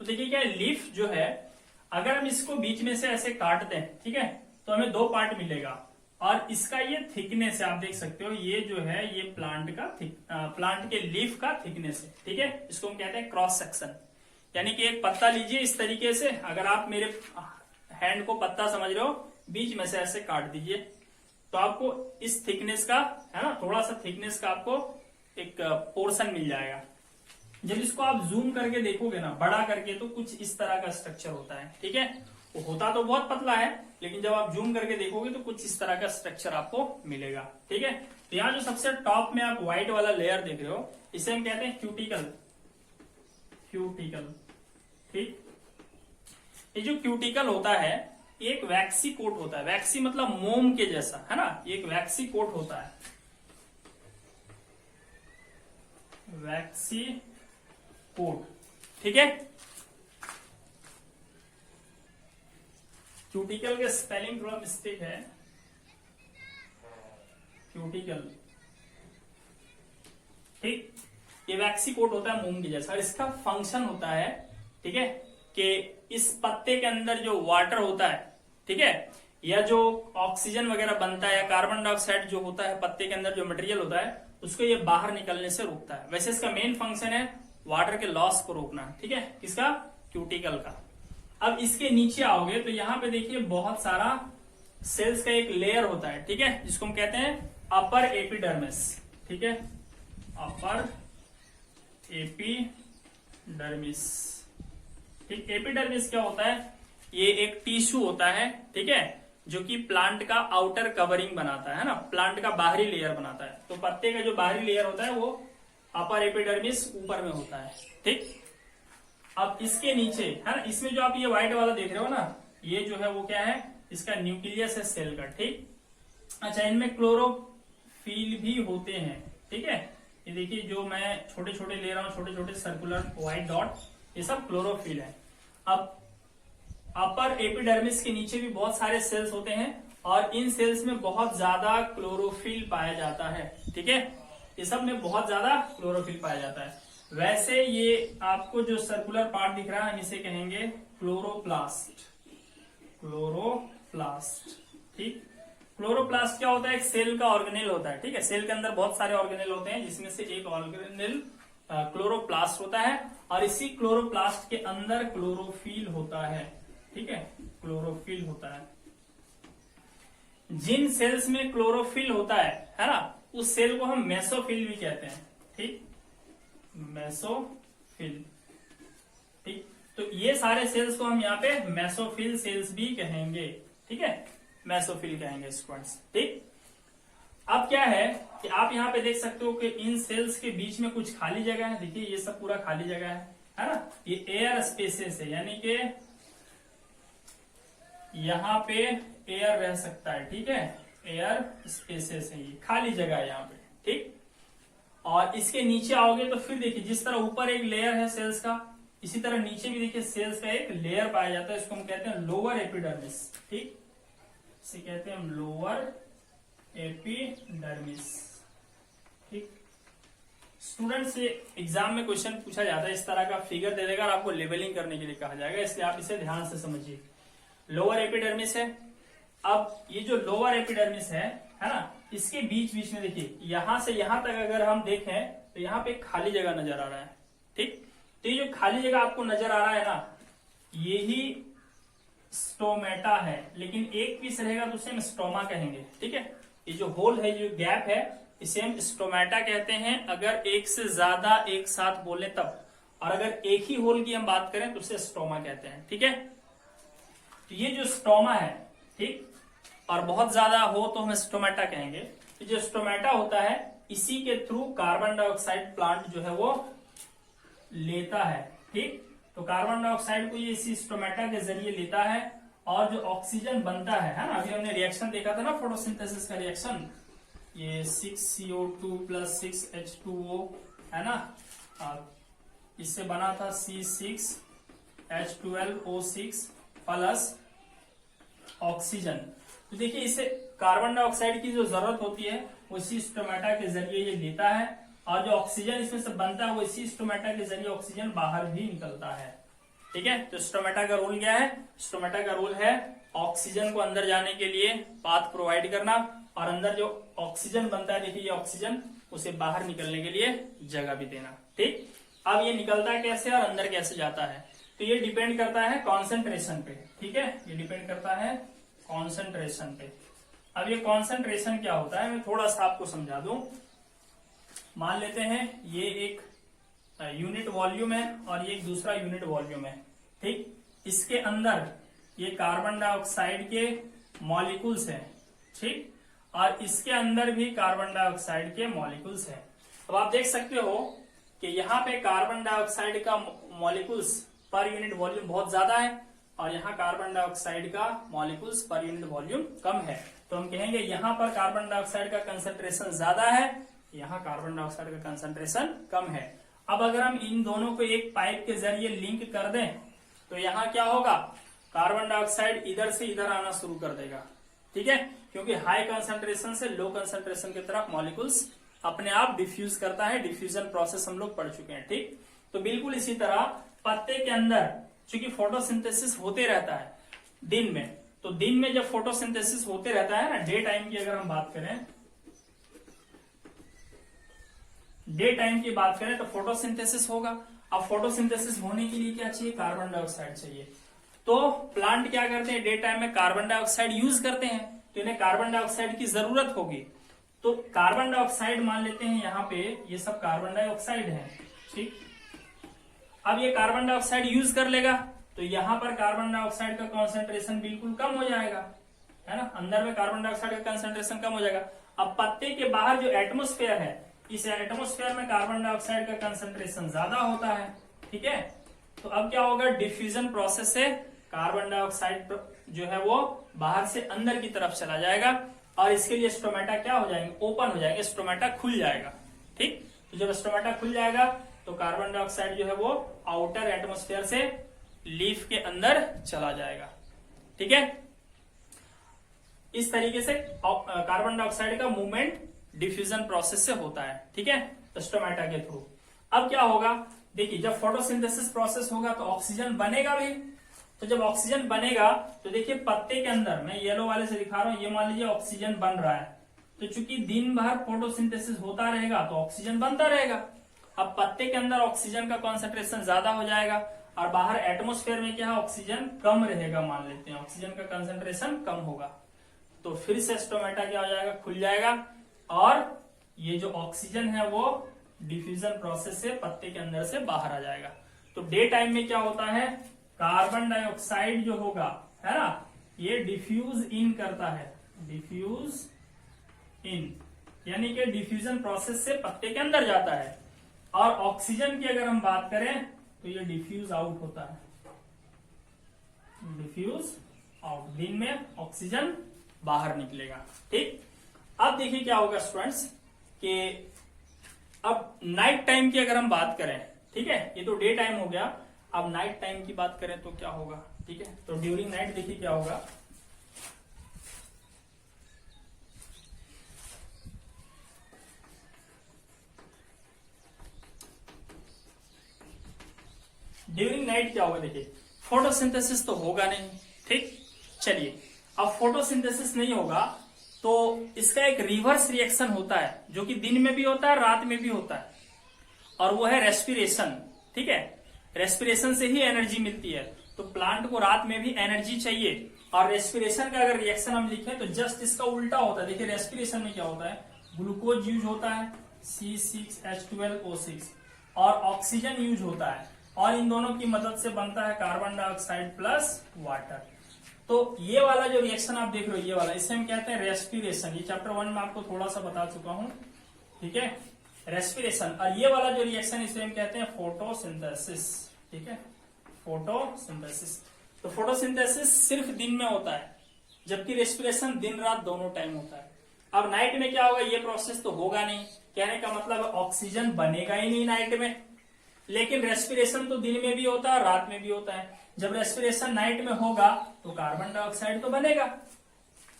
तो देखिए क्या है, लीफ जो है अगर हम इसको बीच में से ऐसे काट दें, ठीक है, तो हमें 2 पार्ट मिलेगा, और इसका ये थिकनेस है, आप देख सकते हो ये जो है ये प्लांट के लीफ का थिकनेस है, ठीक है। इसको हम कहते हैं क्रॉस सेक्शन। यानी कि एक पत्ता लीजिए इस तरीके से, अगर आप मेरे हैंड को पत्ता समझ रहे हो, बीच में से ऐसे काट दीजिए तो आपको इस थिकनेस का, है ना, थोड़ा सा थिकनेस का आपको एक पोर्शन मिल जाएगा। जब इसको आप जूम करके देखोगे ना, बड़ा करके, तो कुछ इस तरह का स्ट्रक्चर होता है, ठीक है। वो होता तो बहुत पतला है, लेकिन जब आप जूम करके देखोगे तो कुछ इस तरह का स्ट्रक्चर आपको मिलेगा, ठीक है। तो यहाँ जो सबसे टॉप में आप व्हाइट वाला लेयर देख रहे हो, इसे हम कहते हैं क्यूटिकल, ठीक। ये जो क्यूटिकल होता है एक वैक्सी कोट होता है, वैक्सी मतलब मोम के जैसा, है ना, एक वैक्सी कोट होता है, वैक्सी कोट, ठीक है। क्यूटिकल के स्पेलिंग थोड़ा मिस्टेक है, क्यूटिकल, ठीक। ये वैक्सी कोट होता है मोम के जैसा, और इसका फंक्शन होता है, ठीक है, कि इस पत्ते के अंदर जो वाटर होता है, ठीक है, या जो ऑक्सीजन वगैरह बनता है या कार्बन डाइऑक्साइड जो होता है पत्ते के अंदर जो मटेरियल होता है, उसको ये बाहर निकलने से रोकता है। वैसे इसका मेन फंक्शन है वाटर के लॉस को रोकना, ठीक है, किसका, क्यूटिकल का। अब इसके नीचे आओगे तो यहाँ पे देखिए बहुत सारा सेल्स का एक लेयर होता है, ठीक है, जिसको हम कहते हैं अपर एपिडर्मिस, ठीक है, अपर एपिडर्मिस, ठीक। एपिडर्मिस क्या होता है, ये एक टिश्यू होता है, ठीक है, जो कि प्लांट का आउटर कवरिंग बनाता है ना, प्लांट का बाहरी लेयर बनाता है। तो पत्ते का जो बाहरी लेयर होता है वो अपर एपिडर्मिस ऊपर में होता है, ठीक। अब इसके नीचे, है ना, इसमें जो आप ये व्हाइट वाला देख रहे हो ना, ये जो है वो क्या है, इसका न्यूक्लियस है सेल का, ठीक। अच्छा, इनमें क्लोरोफिल भी होते हैं, ठीक है। ये देखिए जो मैं छोटे छोटे ले रहा हूँ, छोटे छोटे सर्कुलर व्हाइट डॉट, ये सब क्लोरोफिल है। अब अपर एपिडर्मिस के नीचे भी बहुत सारे सेल्स होते हैं, और इन सेल्स में बहुत ज्यादा क्लोरोफिल पाया जाता है, ठीक है। ये सब में बहुत ज्यादा क्लोरोफिल पाया जाता है। वैसे ये आपको जो सर्कुलर पार्ट दिख रहा है, हम इसे कहेंगे क्लोरोप्लास्ट, ठीक। क्लोरोप्लास्ट क्या होता है, एक सेल का ऑर्गेनेल होता है, ठीक है। सेल के अंदर बहुत सारे ऑर्गेनेल होते हैं, जिसमें से एक ऑर्गेनेल क्लोरोप्लास्ट होता है, और इसी क्लोरोप्लास्ट के अंदर क्लोरोफिल होता है, ठीक है, क्लोरोफिल होता है। जिन सेल्स में क्लोरोफिल होता है ना, उस सेल को हम मेसोफिल भी कहते हैं, ठीक, मेसोफिल। ठीक, तो ये सारे सेल्स को हम यहाँ पे मेसोफिल सेल्स भी कहेंगे। ठीक है, मेसोफिल कहेंगे स्टूडेंट्स। ठीक, अब क्या है कि आप यहाँ पे देख सकते हो कि इन सेल्स के बीच में कुछ खाली जगह है। देखिए ये सब पूरा खाली जगह है ना, ये एयर स्पेसेस है, यानी कि यहाँ पे एयर रह सकता है। ठीक है, एयर स्पेसेस है, ये खाली जगह है यहाँ पे। ठीक, और इसके नीचे आओगे तो फिर देखिए जिस तरह ऊपर एक लेयर है सेल्स का, इसी तरह नीचे भी देखिए सेल्स का एक लेयर पाया जाता है। इसको हम कहते हैं लोअर एपिडर्मिस। ठीक, इसे कहते हैं हम लोअर एपिडर्मिस। ठीक, स्टूडेंट से एग्जाम में क्वेश्चन पूछा जाता है, इस तरह का फिगर दे देगा और आपको लेबलिंग करने के लिए कहा जाएगा, इसलिए आप इसे ध्यान से समझिए। लोअर एपिडर्मिस है। अब ये जो लोअर एपिडर्मिस है ना, इसके बीच बीच में देखिए यहां से यहां तक अगर हम देखें तो यहाँ पे खाली जगह नजर आ रहा है। ठीक, तो ये जो खाली जगह आपको नजर आ रहा है ना, यही स्टोमेटा है, लेकिन एक पीस रहेगा तो उसे हम स्टोमा कहेंगे। ठीक है, ये जो होल है, जो गैप है, इसे हम स्टोमेटा कहते हैं अगर एक से ज्यादा एक साथ बोले तब, और अगर एक ही होल की हम बात करें तो उसे स्टोमा कहते हैं। ठीक है, तो ये जो स्टोमा है, ठीक, और बहुत ज्यादा हो तो हम स्टोमेटा कहेंगे। तो जो स्टोमेटा होता है, इसी के थ्रू कार्बन डाइऑक्साइड प्लांट जो है वो लेता है। ठीक, तो कार्बन डाइऑक्साइड को ये इसी स्टोमेटा के जरिए लेता है, और जो ऑक्सीजन बनता है ना, अभी हमने रिएक्शन देखा था ना, फोटोसिंथेसिस का रिएक्शन, ये 6CO2 + 6H2O है ना, इससे बना था C6H12O6 प्लस ऑक्सीजन। तो देखिए इसे कार्बन डाइऑक्साइड की जो जरूरत होती है वो इसी स्टोमेटा के जरिए ये लेता है, और जो ऑक्सीजन इसमें से बनता है वो इसी स्टोमेटा के जरिए ऑक्सीजन बाहर भी निकलता है। ठीक है, तो स्टोमेटा का रोल क्या है? स्टोमेटा का रोल है ऑक्सीजन को अंदर जाने के लिए पाथ प्रोवाइड करना, और अंदर जो ऑक्सीजन बनता है, देखिए ये ऑक्सीजन, उसे बाहर निकलने के लिए जगह भी देना। ठीक, अब ये निकलता कैसे और अंदर कैसे जाता है, तो ये डिपेंड करता है कॉन्सेंट्रेशन पे। ठीक है, ये डिपेंड करता है कॉन्सेंट्रेशन पे। अब ये कॉन्सेंट्रेशन क्या होता है, मैं थोड़ा सा आपको समझा दूं। मान लेते हैं ये एक यूनिट वॉल्यूम है और ये एक दूसरा यूनिट वॉल्यूम है। ठीक, इसके अंदर ये कार्बन डाइऑक्साइड के मॉलिक्यूल्स हैं। ठीक, और इसके अंदर भी कार्बन डाइऑक्साइड के मॉलिक्यूल्स हैं। अब आप देख सकते हो कि यहाँ पे कार्बन डाइऑक्साइड का मॉलिक्यूल्स पर यूनिट वॉल्यूम बहुत ज्यादा है, और यहाँ कार्बन डाइऑक्साइड का मॉलिक्यूल्स पर यूनिट वॉल्यूम कम है। तो हम कहेंगे यहाँ पर कार्बन डाइऑक्साइड का कंसंट्रेशन ज्यादा है, यहाँ कार्बन डाइऑक्साइड का कंसंट्रेशन कम है। अब अगर हम इन दोनों को एक पाइप के जरिए लिंक कर दें तो यहाँ क्या होगा, कार्बन डाइऑक्साइड इधर से इधर आना शुरू कर देगा। ठीक है, क्योंकि हाई कंसंट्रेशन से लो कंसंट्रेशन की तरफ मॉलिक्यूल्स अपने आप डिफ्यूज करता है। डिफ्यूजन प्रोसेस हम लोग पढ़ चुके हैं। ठीक, तो बिल्कुल इसी तरह पत्ते के अंदर चूंकि फोटोसिंथेसिस होते रहता है दिन में, तो दिन में जब फोटोसिंथेसिस होते रहता है ना, डे टाइम की अगर हम बात करें, डे टाइम की बात करें तो फोटोसिंथेसिस होगा। अब फोटोसिंथेसिस होने के लिए क्या चाहिए, कार्बन डाइऑक्साइड चाहिए। तो प्लांट क्या करते हैं, डे टाइम में कार्बन डाइऑक्साइड यूज करते हैं, तो इन्हें कार्बन डाइऑक्साइड की जरूरत होगी। तो कार्बन डाइऑक्साइड मान लेते हैं यहाँ पे ये सब कार्बन डाइऑक्साइड है। ठीक, अब ये कार्बन डाइऑक्साइड यूज कर लेगा तो यहाँ पर कार्बन डाइऑक्साइड का कॉन्सेंट्रेशन बिल्कुल कम हो जाएगा, है ना, अंदर में कार्बन डाइऑक्साइड का कंसंट्रेशन कम हो जाएगा। अब पत्ते के बाहर जो एटमोस्फेयर है, इस एटमोस्फेयर में कार्बन डाइऑक्साइड का कंसंट्रेशन ज्यादा होता है। ठीक है, तो अब क्या होगा, डिफ्यूजन प्रोसेस से कार्बन डाइऑक्साइड जो है वो बाहर से अंदर की तरफ चला जाएगा, और इसके लिए स्टोमेटा क्या हो जाएंगे, ओपन हो जाएंगे, स्टोमेटा खुल जाएगा। ठीक, तो जब स्टोमेटा खुल जाएगा तो कार्बन डाइऑक्साइड जो है वो आउटर एटमोस्फेयर से लीफ के अंदर चला जाएगा। ठीक है, इस तरीके से कार्बन डाइऑक्साइड का मूवमेंट डिफ्यूजन प्रोसेस से होता है। ठीक है, तो स्टोमेटा के थ्रू। अब क्या होगा, देखिए जब फोटोसिंथेसिस प्रोसेस होगा तो ऑक्सीजन बनेगा भी। तो जब ऑक्सीजन बनेगा तो देखिए पत्ते के अंदर, मैं येलो वाले से दिखा रहा हूं, ये मान लीजिए ऑक्सीजन बन रहा है। तो चूंकि दिन भर फोटोसिंथेसिस होता रहेगा तो ऑक्सीजन बनता रहेगा। अब पत्ते के अंदर ऑक्सीजन का कॉन्सेंट्रेशन ज्यादा हो जाएगा, और बाहर एटमोस्फेयर में क्या है, ऑक्सीजन कम रहेगा। मान लेते हैं ऑक्सीजन का कंसंट्रेशन कम होगा, तो फिर से स्टोमेटा क्या हो जाएगा, खुल जाएगा, और ये जो ऑक्सीजन है वो डिफ्यूजन प्रोसेस से पत्ते के अंदर से बाहर आ जाएगा। तो डे टाइम में क्या होता है, कार्बन डाइऑक्साइड जो होगा, है ना, ये डिफ्यूज इन करता है, डिफ्यूज इन, यानी कि डिफ्यूजन प्रोसेस से पत्ते के अंदर जाता है। और ऑक्सीजन की अगर हम बात करें तो ये डिफ्यूज आउट होता है, डिफ्यूज आउट, दिन में ऑक्सीजन बाहर निकलेगा। ठीक, अब देखिए क्या होगा स्टूडेंट्स कि अब नाइट टाइम की अगर हम बात करें, ठीक है, ये तो डे टाइम हो गया, अब नाइट टाइम की बात करें तो क्या होगा। ठीक है, तो ड्यूरिंग नाइट देखिए क्या होगा। ड्यूरिंग नाइट क्या होगा, देखिए फोटोसिंथेसिस तो होगा नहीं। ठीक, चलिए, अब फोटोसिंथेसिस नहीं होगा तो इसका एक रिवर्स रिएक्शन होता है जो कि दिन में भी होता है, रात में भी होता है, और वो है रेस्पिरेशन। ठीक है, रेस्पिरेशन से ही एनर्जी मिलती है, तो प्लांट को रात में भी एनर्जी चाहिए। और रेस्पिरेशन का अगर रिएक्शन हम लिखें तो जस्ट इसका उल्टा होता है। देखिए रेस्पिरेशन में क्या होता है, ग्लूकोज यूज होता है C6H12O6, और ऑक्सीजन यूज होता है, और इन दोनों की मदद से बनता है कार्बन डाइऑक्साइड प्लस वाटर। तो ये वाला जो रिएक्शन आप देख रहे हो, ये वाला, इसे हम कहते हैं रेस्पिरेशन। ये चैप्टर 1 में आपको थोड़ा सा बता चुका हूं। ठीक है, रेस्पिरेशन। और ये वाला जो रिएक्शन इसे हम कहते हैं फोटोसिंथेसिस। ठीक है, फोटोसिंथेसिस। तो फोटोसिंथेसिस सिर्फ दिन में होता है, जबकि रेस्पिरेशन दिन रात दोनों टाइम होता है। अब नाइट में क्या होगा, ये प्रोसेस तो होगा नहीं, कहने का मतलब ऑक्सीजन बनेगा ही नहीं नाइट में। लेकिन रेस्पिरेशन तो दिन में भी होता है, रात में भी होता है। जब रेस्पिरेशन नाइट में होगा तो कार्बन डाइऑक्साइड तो बनेगा।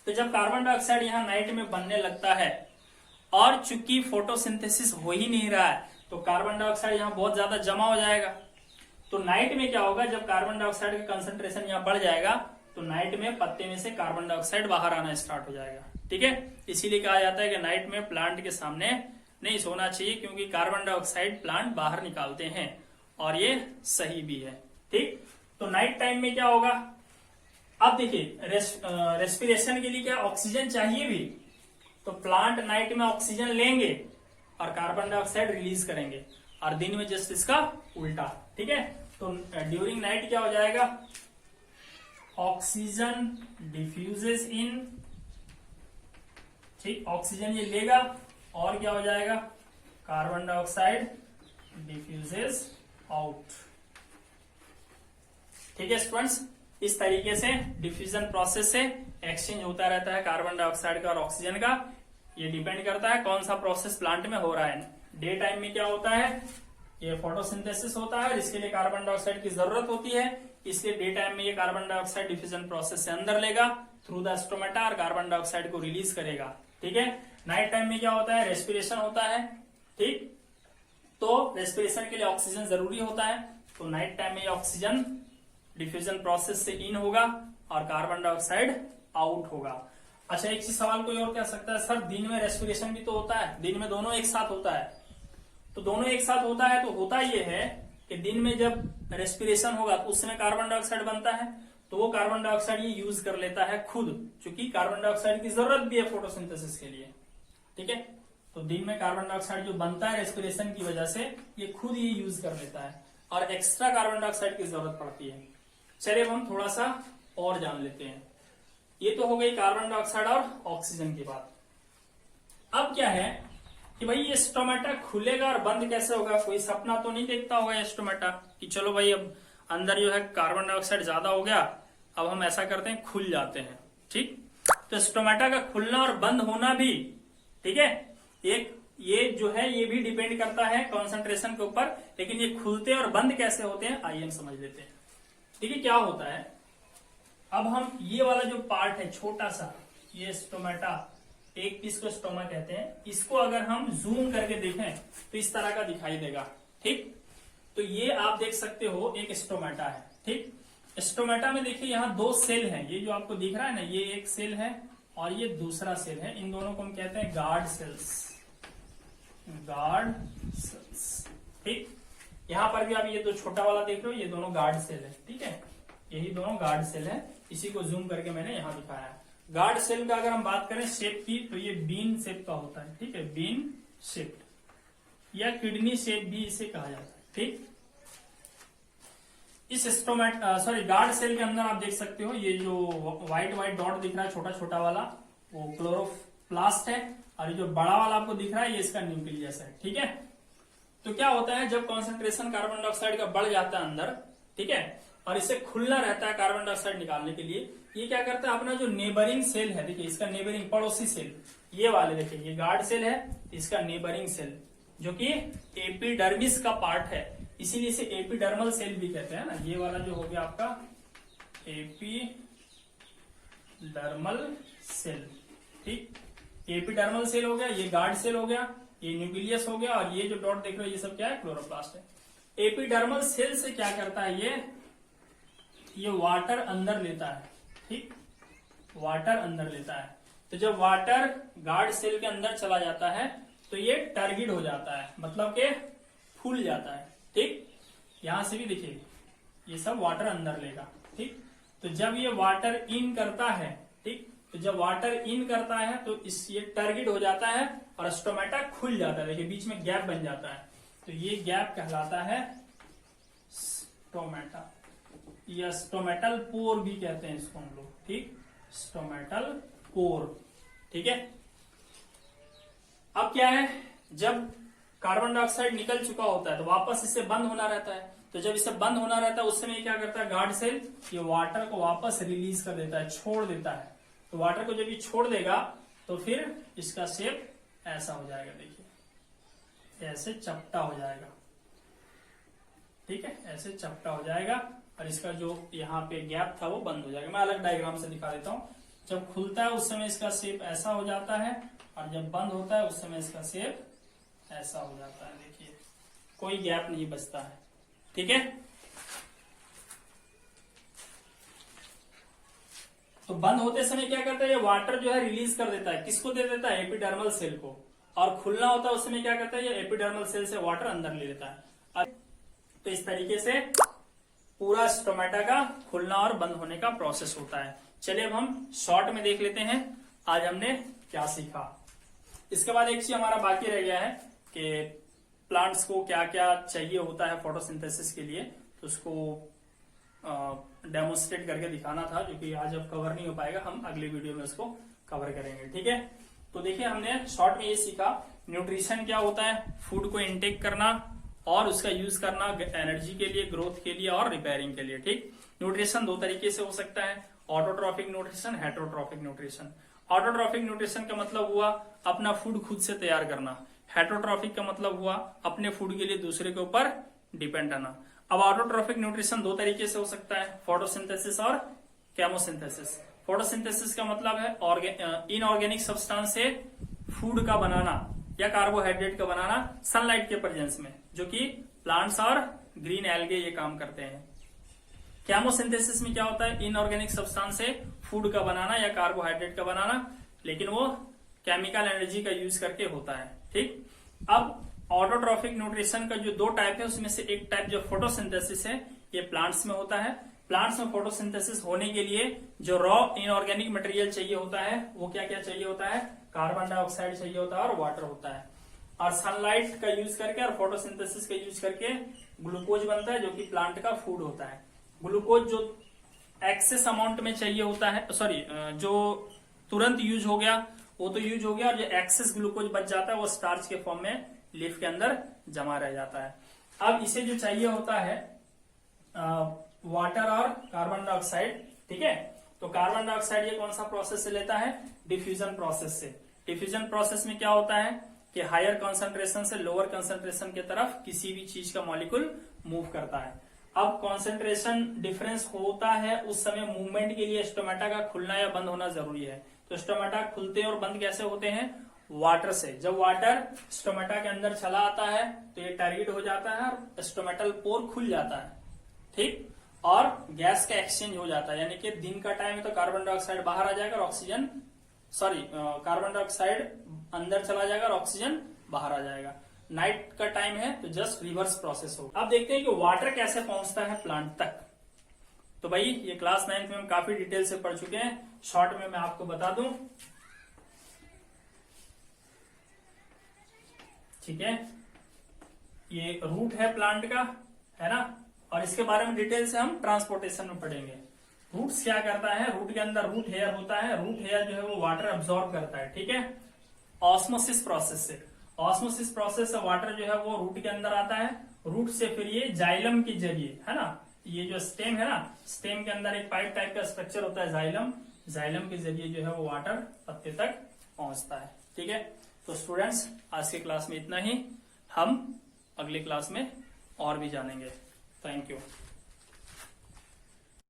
तो जब कार्बन डाइऑक्साइड यहाँ नाइट में बनने लगता है, और चूंकि फोटोसिंथेसिस हो ही नहीं रहा है, तो कार्बन डाइऑक्साइड यहाँ बहुत ज्यादा जमा हो जाएगा। तो नाइट में क्या होगा, जब कार्बन डाइऑक्साइड का कंसंट्रेशन यहाँ बढ़ जाएगा तो नाइट में पत्ते में से कार्बन डाइऑक्साइड बाहर आना स्टार्ट हो जाएगा। ठीक है, इसीलिए कहा जाता है कि नाइट में प्लांट के सामने नहीं सोना चाहिए, क्योंकि कार्बन डाइऑक्साइड प्लांट बाहर निकालते हैं, और ये सही भी है। ठीक, तो नाइट टाइम में क्या होगा, अब देखिए रेस्पिरेशन के लिए क्या ऑक्सीजन चाहिए भी, तो प्लांट नाइट में ऑक्सीजन लेंगे और कार्बन डाइऑक्साइड रिलीज करेंगे, और दिन में जस्ट इसका उल्टा। ठीक है, तो ड्यूरिंग नाइट क्या हो जाएगा, ऑक्सीजन डिफ्यूजेस इन, ठीक, ऑक्सीजन ये लेगा, और क्या हो जाएगा, कार्बन डाइऑक्साइड डिफ्यूजेस आउट। ठीक है स्टूडेंट्स, इस तरीके से डिफ्यूजन प्रोसेस से एक्सचेंज होता रहता है कार्बन डाइऑक्साइड का और ऑक्सीजन का। ये डिपेंड करता है कौन सा प्रोसेस प्लांट में हो रहा है। डे टाइम में क्या होता है, ये फोटोसिंथेसिस होता है, जिसके लिए कार्बन डाइऑक्साइड की जरूरत होती है, इसलिए डे टाइम में ये कार्बन डाइऑक्साइड डिफ्यूजन प्रोसेस से अंदर लेगा थ्रू द स्टोमेटा और कार्बन डाइऑक्साइड को रिलीज करेगा। ठीक है, नाइट टाइम में क्या होता है, रेस्पिरेशन होता है। ठीक, तो रेस्पिरेशन के लिए ऑक्सीजन जरूरी होता है, तो नाइट टाइम में ऑक्सीजन डिफ्यूजन प्रोसेस से इन होगा और कार्बन डाइऑक्साइड आउट होगा। अच्छा, एक चीज सवाल कोई और कह सकता है, सर दिन में रेस्पिरेशन भी तो होता है, दिन में दोनों एक साथ होता है। तो दोनों एक साथ होता है, तो होता ये है कि दिन में जब रेस्पिरेशन होगा तो उस समय कार्बन डाइऑक्साइड बनता है, तो वो कार्बन डाइऑक्साइड ये यूज कर लेता है खुद, क्योंकि कार्बन डाइऑक्साइड की जरूरत भी है फोटोसिंथेसिस के लिए। ठीक है, तो दिन में कार्बन डाइऑक्साइड जो बनता है रेस्पिरेशन की वजह से, ये खुद ये यूज कर लेता है, और एक्स्ट्रा कार्बन डाइऑक्साइड की जरूरत पड़ती है। चलिए अब हम थोड़ा सा और जान लेते हैं। ये तो हो गई कार्बन डाइऑक्साइड और ऑक्सीजन की बात। अब क्या है कि भाई ये स्टोमेटा खुलेगा और बंद कैसे होगा, कोई सपना तो नहीं देखता होगा ये स्टोमेटा कि चलो भाई अब अंदर जो है कार्बन डाइऑक्साइड ज्यादा हो गया, अब हम ऐसा करते हैं खुल जाते हैं। ठीक, तो स्टोमेटा का खुलना और बंद होना भी, ठीक है, एक ये जो है ये भी डिपेंड करता है कॉन्सेंट्रेशन के ऊपर, लेकिन ये खुलते और बंद कैसे होते हैं आइए हम समझ लेते हैं। ठीक है, क्या होता है, अब हम ये वाला जो पार्ट है छोटा सा, ये स्टोमेटा, एक पीस को स्टोमा कहते हैं, इसको अगर हम जूम करके देखें तो इस तरह का दिखाई देगा। ठीक, तो ये आप देख सकते हो एक स्टोमेटा है। ठीक, स्टोमेटा में देखिए यहाँ दो सेल हैं, ये जो आपको दिख रहा है ना, ये एक सेल है और ये दूसरा सेल है, इन दोनों को हम कहते हैं गार्ड सेल्स, गार्ड सेल्स। ठीक, यहाँ पर भी आप ये जो छोटा वाला देख रहे हो, ये दोनों गार्ड सेल है। ठीक है, यही दोनों गार्ड सेल है, इसी को जूम करके मैंने यहाँ दिखाया है। गार्ड सेल का अगर हम बात करें शेप की, तो ये बीन शेप का होता है। ठीक है, बीन शेप, या किडनी शेप भी इसे कहा जाता है। ठीक, इस गार्ड सेल के अंदर आप देख सकते हो ये जो व्हाइट व्हाइट डॉट दिख रहा है छोटा छोटा वाला, वो क्लोरोप्लास्ट है, और ये जो बड़ा वाला आपको दिख रहा है ये इसका न्यूक्लियस है। ठीक है, तो क्या होता है जब कॉन्सेंट्रेशन कार्बन डाइऑक्साइड का बढ़ जाता है अंदर, ठीक है, और इसे खुलना रहता है कार्बन डाइऑक्साइड निकालने के लिए, ये क्या करता है अपना जो नेबरिंग सेल है, देखिए इसका नेबरिंग पड़ोसी सेल, ये वाले देखिए ये गार्ड सेल है, इसका नेबरिंग सेल जो कि एपिडर्मिस का पार्ट है, इसीलिए इसे एपिडर्मल सेल भी कहते हैं ना। ये वाला जो हो गया आपका एपिडर्मल सेल, ठीक, एपिडर्मल सेल हो गया, ये गार्ड सेल हो गया, ये न्यूक्लियस हो गया, और ये जो डॉट देख रहे हो ये सब क्या है, क्लोरोप्लास्ट है। एपिडर्मल सेल से क्या करता है ये वाटर अंदर लेता है। ठीक, वाटर अंदर लेता है, तो जब वाटर गार्ड सेल के अंदर चला जाता है तो ये टर्गिड हो जाता है, मतलब कि फूल जाता है। ठीक, यहां से भी देखिए ये सब वाटर अंदर लेगा। ठीक, तो जब ये वाटर इन करता है, ठीक, तो जब वाटर इन करता है तो ये टर्गिड हो जाता है और स्टोमेटा खुल जाता है, देखिए बीच में गैप बन जाता है, तो ये गैप कहलाता है स्टोमेटा, या स्टोमेटल पोर भी कहते हैं इसको हम लोग। ठीक, स्टोमेटल पोर। ठीक है, अब क्या है जब कार्बन डाइऑक्साइड निकल चुका होता है तो वापस इससे बंद होना रहता है, तो जब इसे बंद होना रहता है उस समय क्या करता है गार्ड सेल, ये वाटर को वापस रिलीज कर देता है, छोड़ देता है। तो वाटर को जब ये छोड़ देगा तो फिर इसका शेप ऐसा हो जाएगा, देखिए ऐसे चपटा हो जाएगा। ठीक है, ऐसे चपटा हो जाएगा, और इसका जो यहाँ पे गैप था वो बंद हो जाएगा। मैं अलग डायग्राम से दिखा देता हूँ। जब खुलता है उस समय इसका शेप ऐसा हो जाता है, और जब बंद होता है उस समय इसका शेप ऐसा हो जाता है, देखिए कोई गैप नहीं बचता है। ठीक है, तो बंद होते समय क्या करता है ये वाटर जो है रिलीज कर देता है, किसको दे देता है, एपिडर्मल सेल को, और खुलना होता है उस समय क्या करता है ये एपिडर्मल सेल से वाटर अंदर ले लेता है। तो इस तरीके से पूरा स्टोमेटा का खुलना और बंद होने का प्रोसेस होता है। चलिए अब हम शॉर्ट में देख लेते हैं आज हमने क्या सीखा। इसके बाद एक चीज हमारा बाकी रह गया है कि प्लांट्स को क्या क्या चाहिए होता है फोटोसिंथेसिस के लिए, तो उसको डेमोन्स्ट्रेट करके दिखाना था, जो कि आज अब कवर नहीं हो पाएगा, हम अगले वीडियो में उसको कवर करेंगे। ठीक है, तो देखिए हमने शॉर्ट में ये सीखा न्यूट्रिशन क्या होता है, फूड को इनटेक करना और उसका यूज करना एनर्जी के लिए, ग्रोथ के लिए और रिपेयरिंग के लिए। ठीक, न्यूट्रिशन दो तरीके से हो सकता है, autotrophic nutrition, heterotrophic nutrition. Autotrophic nutrition का मतलब हुआ अपना फूड खुद से तैयार करना, हेटरोट्रॉफिक का मतलब हुआ अपने फूड के लिए दूसरे के ऊपर डिपेंड आना। अब ऑटोट्रॉफिक न्यूट्रिशन दो तरीके से हो सकता है, फोटोसिंथेसिस और केमोसिंथेसिस। फोटोसिंथेसिस का मतलब है इनऑर्गेनिक सब्सटेंस से फूड का बनाना या कार्बोहाइड्रेट का बनाना सनलाइट के प्रेजेंस में, जो कि प्लांट्स और ग्रीन एल्गे ये काम करते हैं। केमोसिंथेसिस में क्या होता है, इनऑर्गेनिक सब्सटेंस से फूड का बनाना या कार्बोहाइड्रेट का बनाना, लेकिन वो केमिकल एनर्जी का यूज करके होता है। ठीक, अब ऑटोट्रॉफिक न्यूट्रिशन का जो दो टाइप है उसमें से एक टाइप जो फोटोसिंथेसिस है ये प्लांट्स में होता है। प्लांट्स में फोटोसिंथेसिस होने के लिए जो रॉ इनऑर्गेनिक मटेरियल चाहिए होता है वो क्या क्या चाहिए होता है, कार्बन डाइऑक्साइड चाहिए होता है और वाटर होता है, और सनलाइट का यूज करके और फोटोसिंथेसिस का यूज करके ग्लूकोज बनता है जो कि प्लांट का फूड होता है। ग्लूकोज जो एक्सेस अमाउंट में चाहिए होता है, जो तुरंत यूज हो गया वो तो यूज हो गया, और जो एक्सेस ग्लूकोज बच जाता है वो स्टार्च के फॉर्म में लीफ के अंदर जमा रह जाता है। अब इसे जो चाहिए होता है वाटर और कार्बन डाइऑक्साइड। ठीक है, तो कार्बन डाइऑक्साइड ये कौन सा प्रोसेस से लेता है, डिफ्यूजन प्रोसेस से। डिफ्यूजन प्रोसेस में क्या होता है कि हायर कंसंट्रेशन से लोअर कंसंट्रेशन की तरफ किसी भी चीज का मॉलिक्यूल मूव करता है। अब कंसंट्रेशन डिफरेंस होता है उस समय मूवमेंट के लिए स्टोमेटा का खुलना या बंद होना जरूरी है। तो स्टोमेटा खुलते और बंद कैसे होते हैं, वाटर से। जब वाटर स्टोमेटा के अंदर चला आता है तो ये टारगेट हो जाता है और स्टोमेटल पोर खुल जाता है। ठीक, और गैस का एक्सचेंज हो जाता है, यानी कि दिन का टाइम है तो कार्बन डाइऑक्साइड बाहर आ जाएगा और कार्बन डाइऑक्साइड अंदर चला जाएगा और ऑक्सीजन बाहर आ जाएगा। नाइट का टाइम है तो जस्ट रिवर्स प्रोसेस होगा। अब देखते हैं कि वाटर कैसे पहुंचता है प्लांट तक। तो भाई ये क्लास 9th में हम काफी डिटेल से पढ़ चुके हैं, शॉर्ट में मैं आपको बता दूं। ठीक है, ये रूट है प्लांट का, है ना, और इसके बारे में डिटेल से हम ट्रांसपोर्टेशन में पढ़ेंगे। रूट्स क्या करता है, रूट के अंदर रूट हेयर होता है, रूट हेयर जो है वो वाटर अब्सॉर्ब करता है, ठीक है, ऑस्मोसिस प्रोसेस से। ऑस्मोसिस प्रोसेस से वाटर जो है वो रूट के अंदर आता है, रूट से फिर ये जाइलम के जरिए, है ना, ये जो स्टेम है ना, स्टेम के अंदर एक पाइप टाइप का स्ट्रक्चर होता है जाइलम, जाइलम के जरिए जो है वो वाटर पत्ते तक पहुंचता है, ठीक है। तो स्टूडेंट्स आज के क्लास में इतना ही, हम अगले क्लास में और भी जानेंगे। Thank you.